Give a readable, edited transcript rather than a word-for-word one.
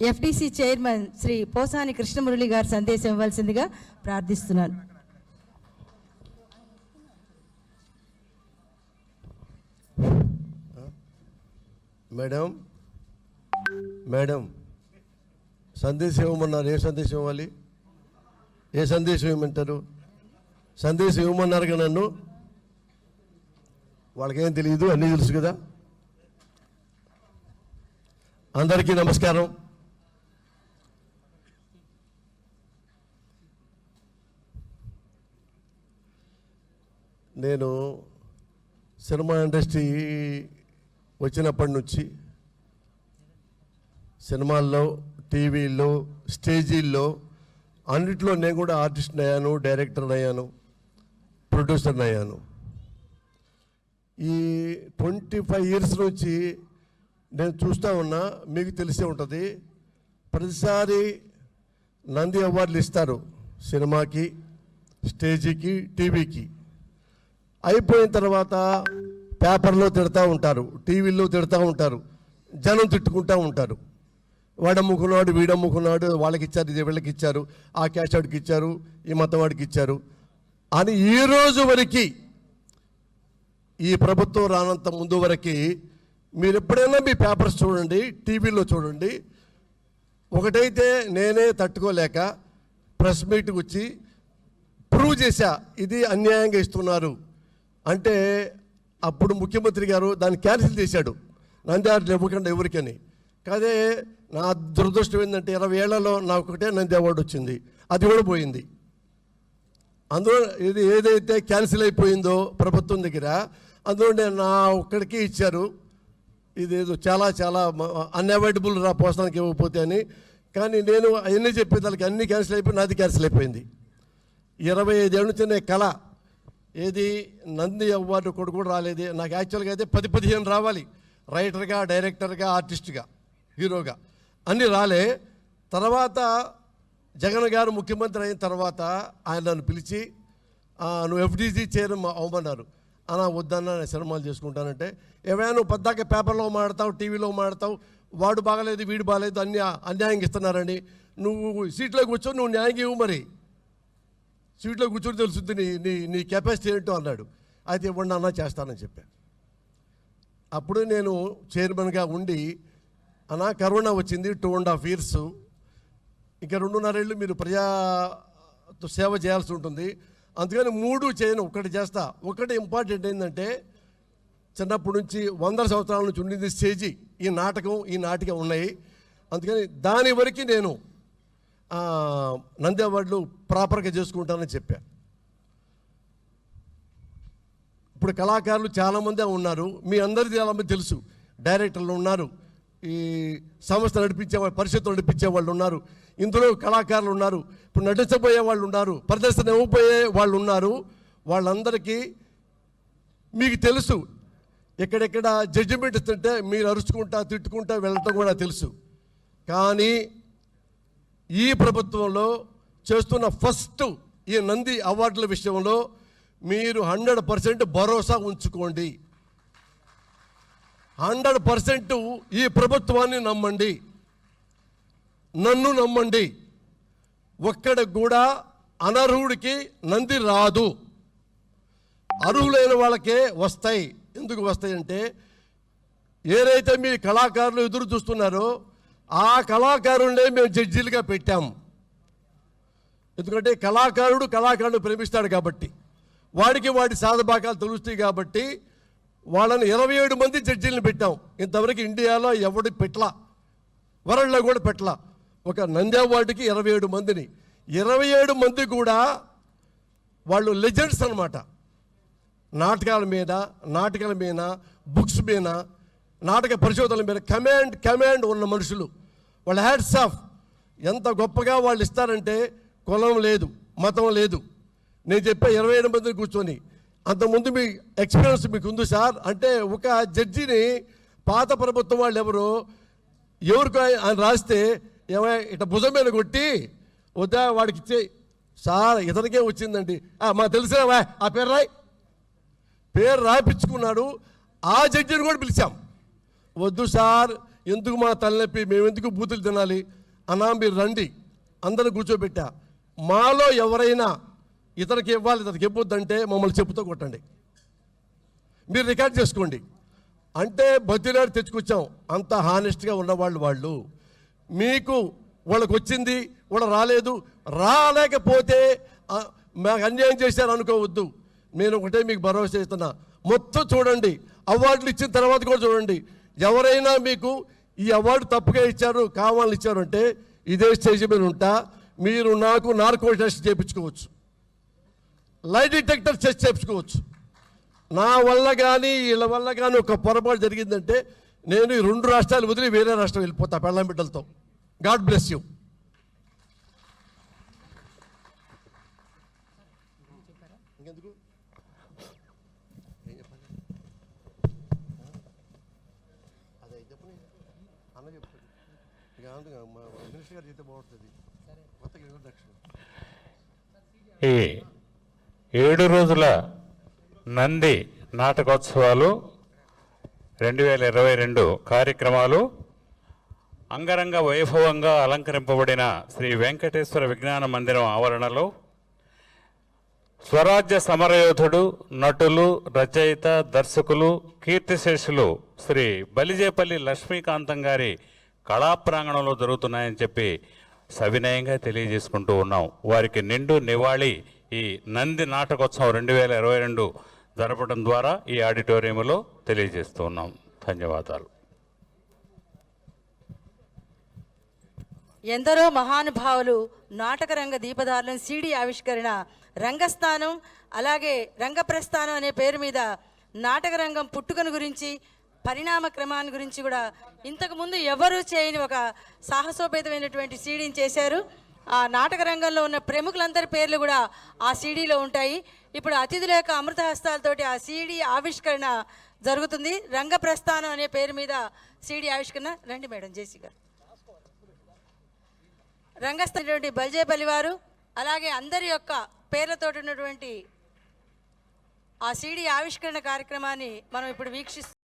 FTC chairman Shri Posani Krishna Murali గారు సందేశం ఇవ్వాల్సిందిగా ప్రార్థిస్తున్నాను. మేడం సందేశం ఇవ్వమన్నారు. ఏ సందేశం ఇవ్వాలి? ఏ సందేశం ఇవ్వమంటారు? సందేశం ఇవ్వమన్నారు కదా నన్ను. వాళ్ళకేం తెలియదు, అన్నీ తెలుసు కదా. అందరికీ నమస్కారం. నేను సినిమా ఇండస్ట్రీ వచ్చినప్పటి నుంచి సినిమాల్లో, టీవీల్లో, స్టేజీల్లో అన్నిట్లో నేను కూడా ఆర్టిస్ట్ని అయ్యాను, డైరెక్టర్ని అయ్యాను, ప్రొడ్యూసర్ని అయ్యాను. ఈ 25 ఇయర్స్ నుంచి నేను చూస్తూ ఉన్నా. మీకు తెలిసే ఉంటుంది, ప్రతిసారి నంది అవార్డులు ఇస్తారు సినిమాకి, స్టేజీకి, టీవీకి. అయిపోయిన తర్వాత పేపర్లో తిడతా ఉంటారు, టీవీల్లో తిడతా ఉంటారు, జనం తిట్టుకుంటూ ఉంటారు. వాడమ్ముకున్నాడు, వీడమ్ముకున్నాడు, వాళ్ళకి ఇచ్చారు, ఇది వీళ్ళకి ఇచ్చారు, ఆ క్యాష్ వాడికి ఇచ్చారు, ఈ మతం వాడికి ఇచ్చారు అని ఈ రోజు వరకు, ఈ ప్రభుత్వం రానంత ముందు వరకు మీరు ఎప్పుడైనా మీ పేపర్స్ చూడండి, టీవీలో చూడండి. ఒకటైతే నేనే తట్టుకోలేక ప్రెస్ మీట్కి వచ్చి ప్రూవ్ చేశా, ఇది అన్యాయంగా ఇస్తున్నారు అంటే. అప్పుడు ముఖ్యమంత్రి గారు దాన్ని క్యాన్సిల్ చేశాడు, నంది అవార్డులు ఇవ్వకుండా ఎవరికని. కాదే నా దురదృష్టం ఏంటంటే 20 ఏళ్లలో నాకు ఒకటే నంది అవార్డు వచ్చింది, అది కూడా పోయింది. అందులో ఇది ఏదైతే క్యాన్సిల్ అయిపోయిందో ప్రభుత్వం దగ్గర, అందులో నా ఒక్కడికి ఇచ్చారు. ఇదేదో చాలా చాలా అన్అవాయిడబుల్ రా పోసానికి ఇవ్వకపోతే అని. కానీ నేను అవన్నీ చెప్పేదానికి అన్నీ క్యాన్సిల్ అయిపోయి నాది క్యాన్సిల్ అయిపోయింది. 25 ఏళ్ళ నుంచి నేను కళ, ఏది నంది అవార్డు కూడా రాలేదు నాకు. యాక్చువల్గా అయితే 10-15 రావాలి, రైటర్గా, డైరెక్టర్గా, ఆర్టిస్ట్గా, హీరోగా, అన్నీ రాలే. తర్వాత జగన్ గారు ముఖ్యమంత్రి అయిన తర్వాత ఆయన నన్ను పిలిచి, నువ్వు ఎఫ్టీసీ చైర్మన్ అవ్వమన్నారు. అలా వద్దన్నా, నేను సినిమాలు చేసుకుంటానంటే, ఏమైనా నువ్వు పద్దాక పేపర్లో మాడతావు, టీవీలో మాడతావు, వాడు బాగలేదు, వీడు బాగలేదు, అన్యాయంగా ఇస్తున్నారని. నువ్వు సీట్లోకి వచ్చావు, నువ్వు న్యాయంగా ఇవ్వు, మరి సీట్లో కూర్చొని తెలుస్తుంది నీ కెపాసిటీ ఏంటో అన్నాడు. అయితే ఇవ్వండి అన్నా, చేస్తానని చెప్పాను. అప్పుడు నేను చైర్మన్గా ఉండి, అన్నా కరోనా వచ్చింది 2.5 ఇయర్స్, ఇంకా 2.5 ఏళ్ళు మీరు ప్రజా సేవ చేయాల్సి ఉంటుంది, అందుకని 3 చేయను, ఒకటి చేస్తా. ఒకటి ఇంపార్టెంట్ ఏంటంటే, చిన్నప్పటి నుంచి 100 సంవత్సరాల నుంచి ఉండింది స్టేజీ, ఈ నాటకం ఉన్నాయి. అందుకని దాని వరకు నేను నంది అవార్డులు ప్రాపర్గా చేసుకుంటానని చెప్పా. ఇప్పుడు కళాకారులు చాలామంది ఉన్నారు, మీ అందరికీ చాలామంది తెలుసు. డైరెక్టర్లు ఉన్నారు, ఈ సంస్థ నడిపించే వాళ్ళు, పరిషత్తులు నడిపించే వాళ్ళు ఉన్నారు, ఇందులో కళాకారులు ఉన్నారు, ఇప్పుడు నటించబోయే వాళ్ళు ఉన్నారు, ప్రదర్శన ఇవ్వబోయే వాళ్ళు ఉన్నారు. వాళ్ళందరికీ మీకు తెలుసు, ఎక్కడెక్కడ జడ్జిమెంట్ ఇస్తుంటే మీరు అరుచుకుంటా, తిట్టుకుంటా వెళ్ళటం కూడా తెలుసు. కానీ ఈ ప్రభుత్వంలో చేస్తున్న ఫస్ట్ ఈ నంది అవార్డుల విషయంలో మీరు 100% భరోసా ఉంచుకోండి. 100% ఈ ప్రభుత్వాన్ని నమ్మండి, నన్ను నమ్మండి. ఒక్కడికి కూడా అనర్హుడికి నంది రాదు, అర్హులైన వాళ్ళకే వస్తాయి. ఎందుకు వస్తాయంటే, ఏదైతే మీ కళాకారులు ఎదురు చూస్తున్నారో ఆ కళాకారులనే మేము జడ్జీలుగా పెట్టాము. ఎందుకంటే కళాకారుడు ప్రేమిస్తాడు కాబట్టి, వాడికి వాడి సాధబాకాలు తెలుస్తాయి కాబట్టి వాళ్ళని 27 మంది జడ్జీలను పెట్టాం. ఇంతవరకు ఇండియాలో ఎవడి పెట్టలా, వరల్డ్లో కూడా పెట్టలా. ఒక నంది అవార్డుకి 27 మందిని, 27 మంది కూడా వాళ్ళు లెజెండ్స్ అన్నమాట. నాటకాల మీద, బుక్స్ మీద, నాటక పరిశోధనల మీద కమాండ్ ఉన్న మనుషులు. వాళ్ళ హ్యాట్స్ ఆఫ్. ఎంత గొప్పగా వాళ్ళు ఇస్తారంటే, కులం లేదు, మతం లేదు. నేను చెప్పే 27 మందిని కూర్చొని, అంతకుముందు మీ ఎక్స్పీరియన్స్ మీకు ఉంది సార్ అంటే, ఒక జడ్జిని పాత ప్రభుత్వం వాళ్ళు ఎవరికో ఆయన రాస్తే ఏమై ఇట్లా భుజం మీద కొట్టి, వద్దా వాడికి ఇచ్చే సార్, ఇతనికే వచ్చిందండి, మా తెలిసినవా ఆ పేరు రాయించుకున్నాడు. ఆ జడ్జిని కూడా పిలిచాం, వద్దు సార్ ఎందుకు మా తలనొప్పి, మేము ఎందుకు బూతులు తినాలి అన్నా, మీరు రండి, అందరూ కూర్చోబెట్టా. మాలో ఎవరైనా ఇతనికి ఇవ్వాలి, ఇతనికి ఇవ్వద్దంటే మమ్మల్ని చెప్పుతో కొట్టండి, మీరు రికార్డ్ చేసుకోండి అంటే బతిలాడి తెచ్చుకొచ్చాం. అంత హానెస్ట్గా ఉన్నవాళ్ళు వాళ్ళు. మీకు వాళ్ళకి వచ్చింది, వాళ్ళు రాలేకపోతే మాకు అన్యాయం చేశారు అనుకోవద్దు. నేను ఒకటే మీకు భరోసా ఇస్తున్నా, మొత్తం చూడండి, అవార్డులు ఇచ్చిన తర్వాత కూడా చూడండి. ఎవరైనా మీకు ఈ అవార్డు తప్పుగా ఇచ్చారు, కావాలని ఇచ్చారు అంటే ఇదే స్టేజ్ మీద ఉంటా, మీరు నాకు నార్కో టెస్ట్ చేయించుకోవచ్చు, లై డిటెక్టర్ టెస్ట్ చేయించుకోవచ్చు. నా వల్ల కానీ వీళ్ళ వల్ల కానీ ఒక పొరపాటు జరిగిందంటే నేను ఈ 2 రాష్ట్రాలు వదిలి వేరే రాష్ట్రం వెళ్ళిపోతా పెళ్ళాం బిడ్డలతో. God bless you. ఈ 7 రోజుల నంది నాటకోత్సవాలు 2022 కార్యక్రమాలు అంగరంగ వైభవంగా అలంకరింపబడిన శ్రీ వెంకటేశ్వర విజ్ఞాన మందిరం ఆవరణలో స్వరాజ్య సమరయోధుడు, నటులు, రచయిత, దర్శకులు, కీర్తిశేషులు శ్రీ బలిజేపల్లి లక్ష్మీకాంతం గారి కళాప్రాంగణంలో జరుగుతున్నాయని చెప్పి సవినయంగా తెలియజేసుకుంటూ ఉన్నాం. వారికి నిండు నివాళి ఈ నంది నాటకోత్సవం 2022 జరపడం ద్వారా ఈ ఆడిటోరియంలో తెలియజేస్తూ ఉన్నాం. ధన్యవాదాలు. ఎందరో మహానుభావులు నాటకరంగ దీపదారులను సీడీ ఆవిష్కరణ, రంగస్థానం అలాగే రంగప్రస్థానం అనే పేరు మీద నాటకరంగం పుట్టుకను గురించి, పరిణామ క్రమాన్ని గురించి కూడా ఇంతకుముందు ఎవరూ చేయని ఒక సాహసోపేతమైనటువంటి సీడీని చేశారు. ఆ నాటక రంగంలో ఉన్న ప్రముఖులందరి పేర్లు కూడా ఆ సీడీలో ఉంటాయి. ఇప్పుడు అతిథుల యొక్క అమృత హస్తాలతోటి ఆ సీడీ ఆవిష్కరణ జరుగుతుంది. రంగప్రస్థానం అనే పేరు మీద సీడీ ఆవిష్కరణ. రండి మేడం, జేసీ గారు. రంగస్థానం బలిజేపల్లి వారు అలాగే అందరి యొక్క పేర్లతోటి ఉన్నటువంటి ఆ సీడీ ఆవిష్కరణ కార్యక్రమాన్ని మనం ఇప్పుడు వీక్షిస్తున్నాం.